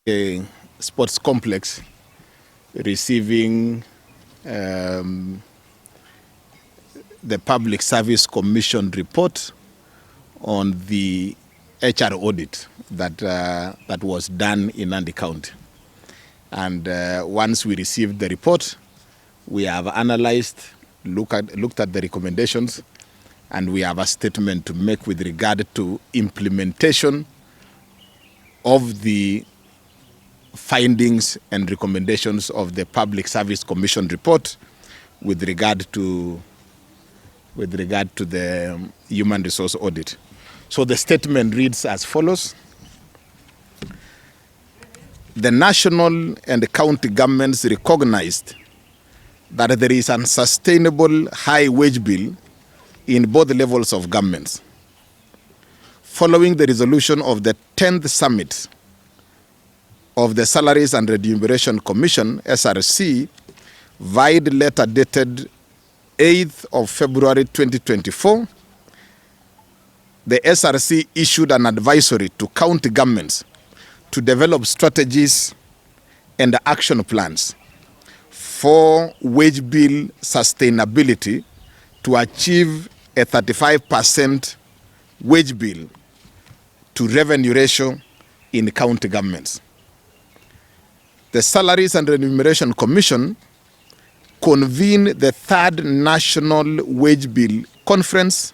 a sports complex receiving the Public Service Commission report on the HR audit that was done in Nandi County. And once we received the report, we have analyzed, looked at the recommendations, and we have a statement to make with regard to implementation of the findings and recommendations of the Public Service Commission report with regard to the human resource audit. So the statement reads as follows. The national and county governments recognized that there is an unsustainable high wage bill in both levels of governments. Following the resolution of the 10th summit of the Salaries and Remuneration Commission, SRC, vide letter dated 8th of February 2024, the SRC issued an advisory to county governments to develop strategies and action plans for wage bill sustainability to achieve a 35% wage bill to revenue ratio in county governments. The Salaries and Remuneration Commission convened the third National Wage Bill Conference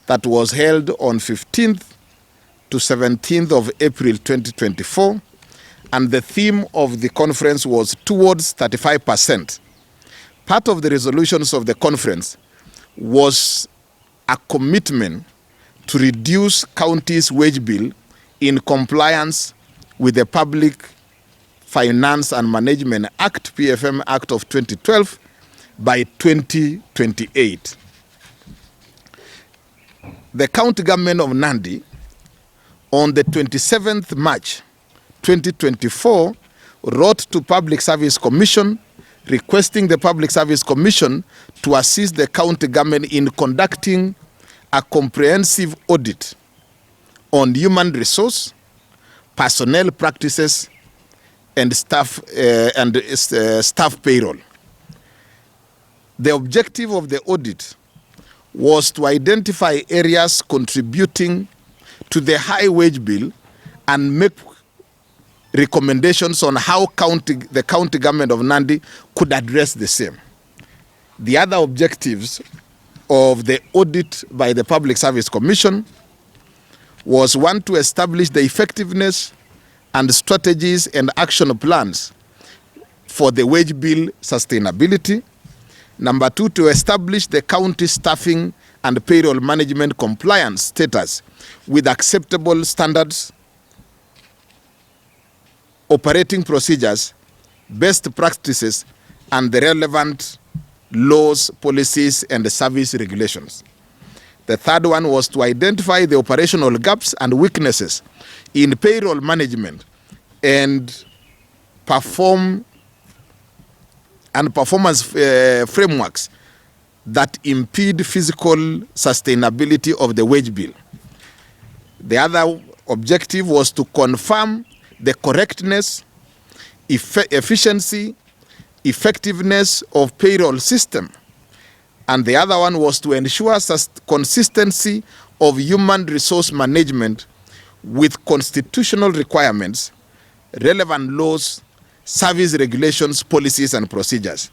that was held on 15th to 17th of April 2024, and the theme of the conference was towards 35%. Part of the resolutions of the conference was a commitment to reduce counties' wage bill in compliance with the Public Finance and Management Act, PFM Act of 2012, by 2028. The county government of Nandi, on the 27th March 2024, wrote to Public Service Commission requesting the Public Service Commission to assist the county government in conducting a comprehensive audit on human resource, personnel practices, and staff payroll. The objective of the audit was to identify areas contributing to the high wage bill and make recommendations on how the county government of Nandi could address the same. The other objectives of the audit by the Public Service Commission was, one, to establish the effectiveness and strategies and action plans for the wage bill sustainability. Number two, to establish the county staffing and payroll management compliance status with acceptable standards, operating procedures, best practices, and the relevant laws, policies, and service regulations. The third one was to identify the operational gaps and weaknesses in payroll management and performance frameworks that impede physical sustainability of the wage bill. The other objective was to confirm the correctness, efficiency, effectiveness of payroll system. And the other one was to ensure consistency of human resource management with constitutional requirements, relevant laws, service regulations, policies, and procedures.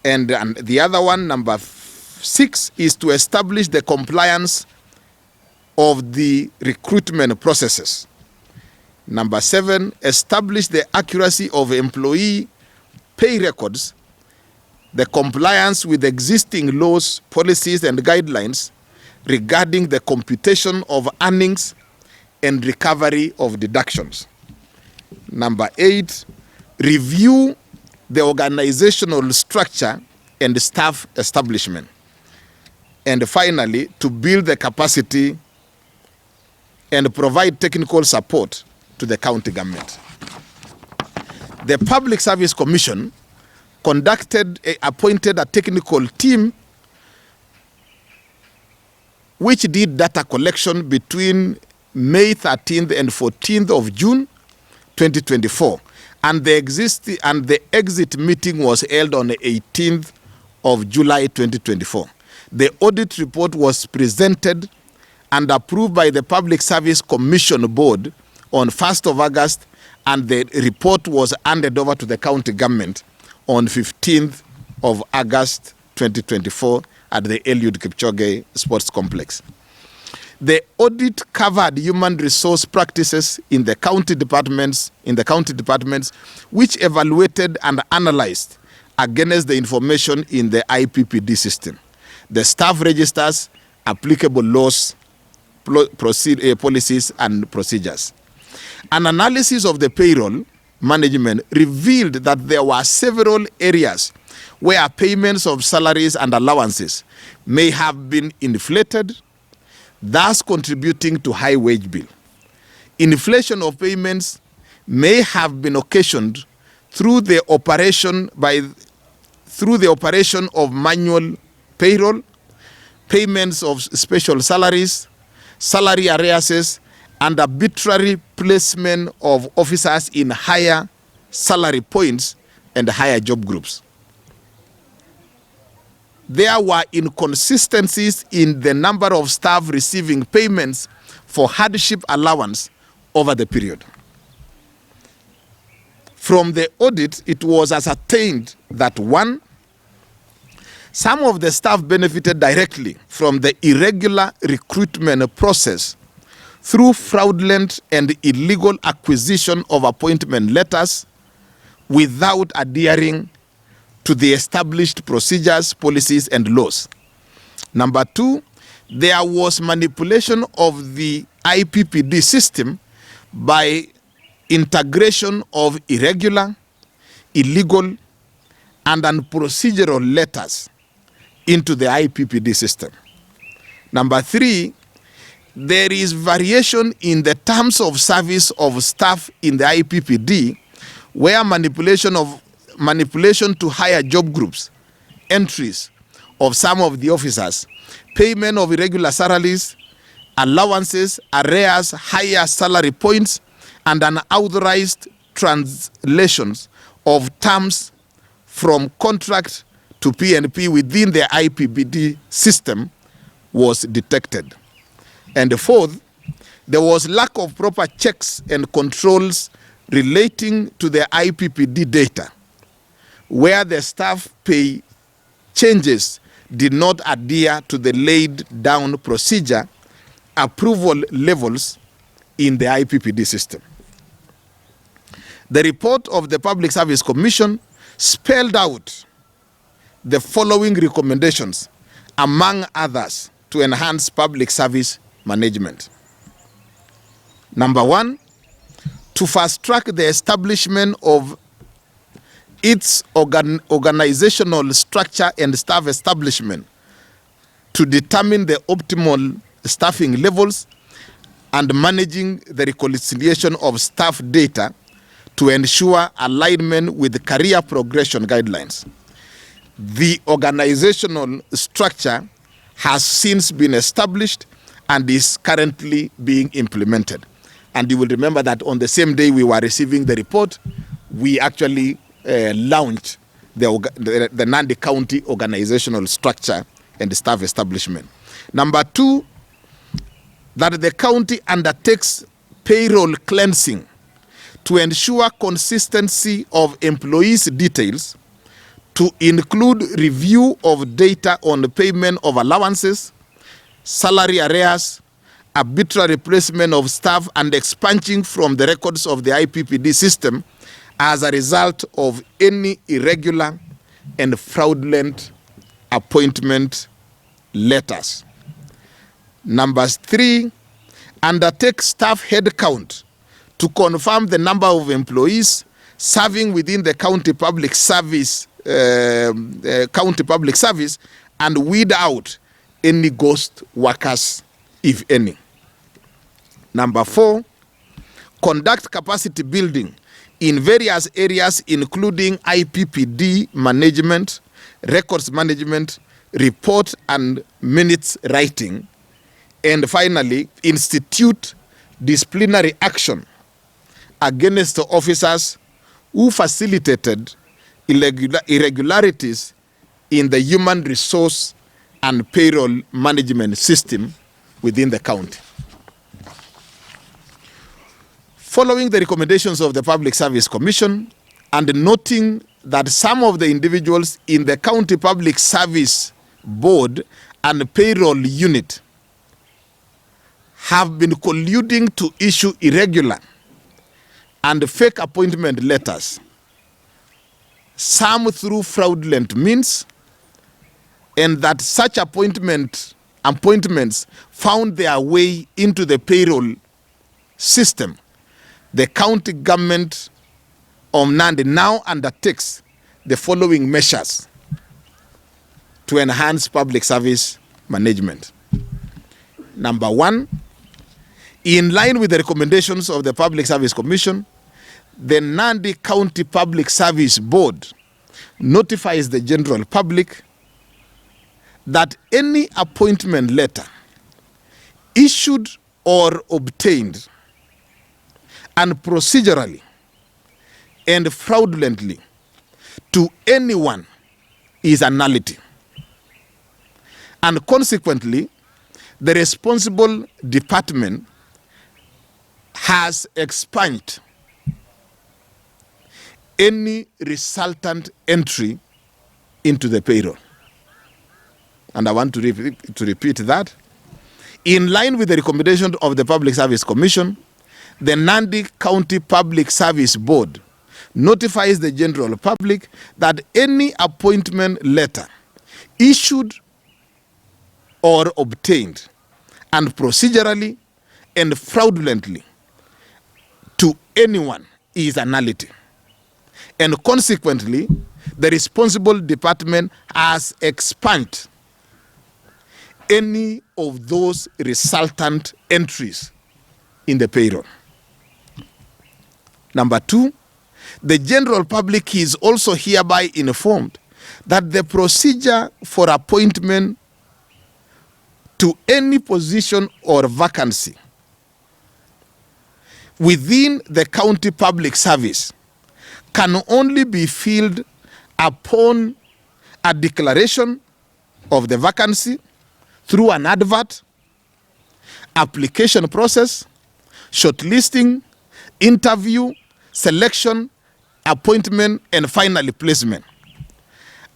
And the other one, number 6, is to establish the compliance of the recruitment processes. Number 7, establish the accuracy of employee pay records, the compliance with existing laws, policies, and guidelines regarding the computation of earnings and recovery of deductions. Number 8, review the organizational structure and staff establishment. And finally, to build the capacity and provide technical support to the county government. The Public Service Commission appointed a technical team which did data collection between May 13th and 14th of June 2024, and the exit meeting was held on the 18th of July 2024. The audit report was presented and approved by the Public Service Commission Board on 1st of August, and the report was handed over to the county government on 15th of August 2024 at the Eliud Kipchoge Sports Complex. The audit covered human resource practices in the county departments, which evaluated and analyzed against the information in the IPPD system, the staff registers, applicable laws, policies and procedures. An analysis of the payroll management revealed that there were several areas where payments of salaries and allowances may have been inflated, thus contributing to high wage bill. Inflation of payments may have been occasioned through the operation of manual payroll, payments of special salaries, salary arrears, and arbitrary placement of officers in higher salary points and higher job groups. There were inconsistencies in the number of staff receiving payments for hardship allowance over the period. From the audit, it was ascertained that 1, some of the staff benefited directly from the irregular recruitment process through fraudulent and illegal acquisition of appointment letters without adhering to the established procedures, policies, and laws. Number 2, there was manipulation of the IPPD system by integration of irregular, illegal, and unprocedural letters into the IPPD system. Number 3, there is variation in the terms of service of staff in the IPPD, where manipulation to higher job groups, entries of some of the officers, payment of irregular salaries, allowances, arrears, higher salary points, and unauthorized translations of terms from contract to PNP within the IPPD system was detected. And 4th, there was lack of proper checks and controls relating to the IPPD data, where the staff pay changes did not adhere to the laid down procedure approval levels in the IPPD system. The report of the Public Service Commission spelled out the following recommendations, among others, to enhance public service management. Number 1, to fast-track the establishment of its organizational structure and staff establishment to determine the optimal staffing levels and managing the reconciliation of staff data to ensure alignment with career progression guidelines. The organizational structure has since been established and is currently being implemented. And you will remember that on the same day we were receiving the report, we actually launched the NANDI County organizational structure and staff establishment. Number 2, that the county undertakes payroll cleansing to ensure consistency of employees' details, to include review of data on the payment of allowances, salary arrears, arbitrary placement of staff, and expunging from the records of the IPPD system as a result of any irregular and fraudulent appointment letters. Number 3, undertake staff head count to confirm the number of employees serving within the county public service, and weed out any ghost workers, if any. Number 4, conduct capacity building in various areas, including IPPD management, records management, report and minutes writing, and finally, institute disciplinary action against the officers who facilitated irregularities in the human resource and payroll management system within the county. Following the recommendations of the Public Service Commission and noting that some of the individuals in the County Public Service Board and Payroll Unit have been colluding to issue irregular and fake appointment letters, some through fraudulent means, and that such appointments found their way into the payroll system, the county government of NANDI now undertakes the following measures to enhance public service management. Number one, in line with the recommendations of the Public Service Commission, the NANDI County Public Service Board notifies the general public that any appointment letter issued or obtained and procedurally and fraudulently to anyone is a nullity. And consequently, the responsible department has expunged any resultant entry into the payroll. And I want to repeat that. In line with the recommendation of the Public Service Commission, the NANDI County Public Service Board notifies the general public that any appointment letter issued or obtained and procedurally and fraudulently to anyone is a nullity. And consequently, the responsible department has expunged any of those resultant entries in the payroll. Number two, the general public is also hereby informed that the procedure for appointment to any position or vacancy within the county public service can only be filled upon a declaration of the vacancy through an advert, application process, shortlisting, interview, selection, appointment, and finally placement.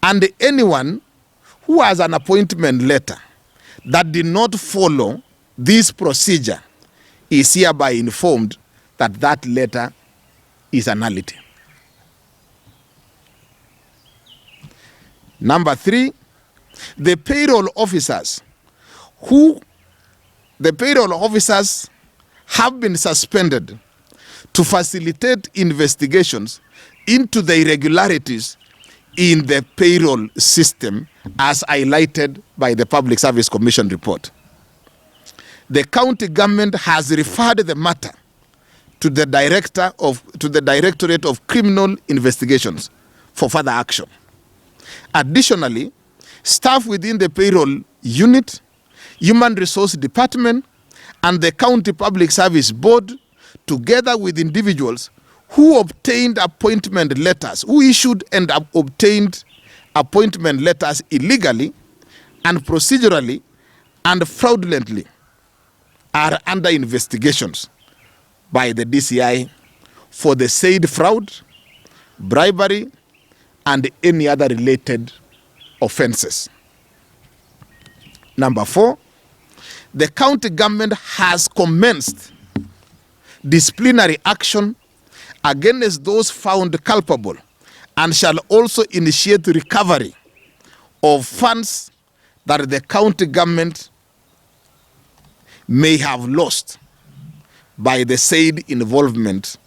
And anyone who has an appointment letter that did not follow this procedure is hereby informed that that letter is a nullity. Number three, the payroll officers have been suspended to facilitate investigations into the irregularities in the payroll system as highlighted by the Public Service Commission report. The county government has referred the matter to the Directorate of Criminal Investigations for further action. Additionally, staff within the payroll unit, human resource department, and the county public service board, together with individuals who obtained appointment letters, who issued and obtained appointment letters illegally and procedurally and fraudulently, are under investigations by the DCI for the said fraud, bribery, and any other related offenses. Number four, the county government has commenced disciplinary action against those found culpable and shall also initiate recovery of funds that the county government may have lost by the said involvement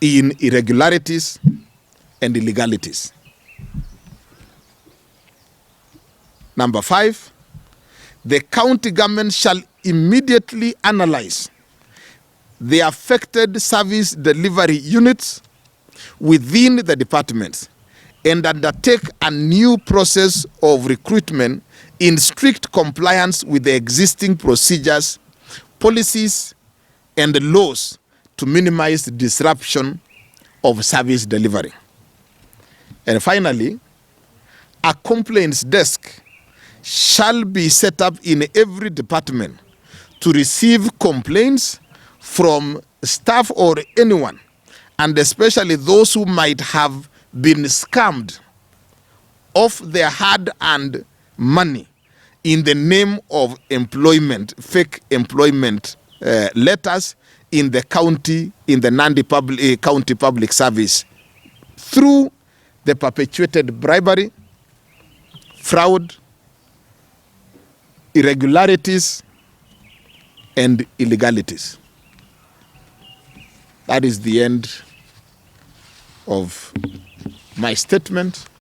in irregularities and illegalities. Number five, the county government shall immediately analyze the affected service delivery units within the departments and undertake a new process of recruitment in strict compliance with the existing procedures, policies, and laws to minimize disruption of service delivery. And finally, a complaints desk shall be set up in every department to receive complaints from staff or anyone, and especially those who might have been scammed of their hard-earned money in the name of employment, fake employment letters in the county, in the NANDI county public service, through the perpetuated bribery, fraud, irregularities, and illegalities. That is the end of my statement.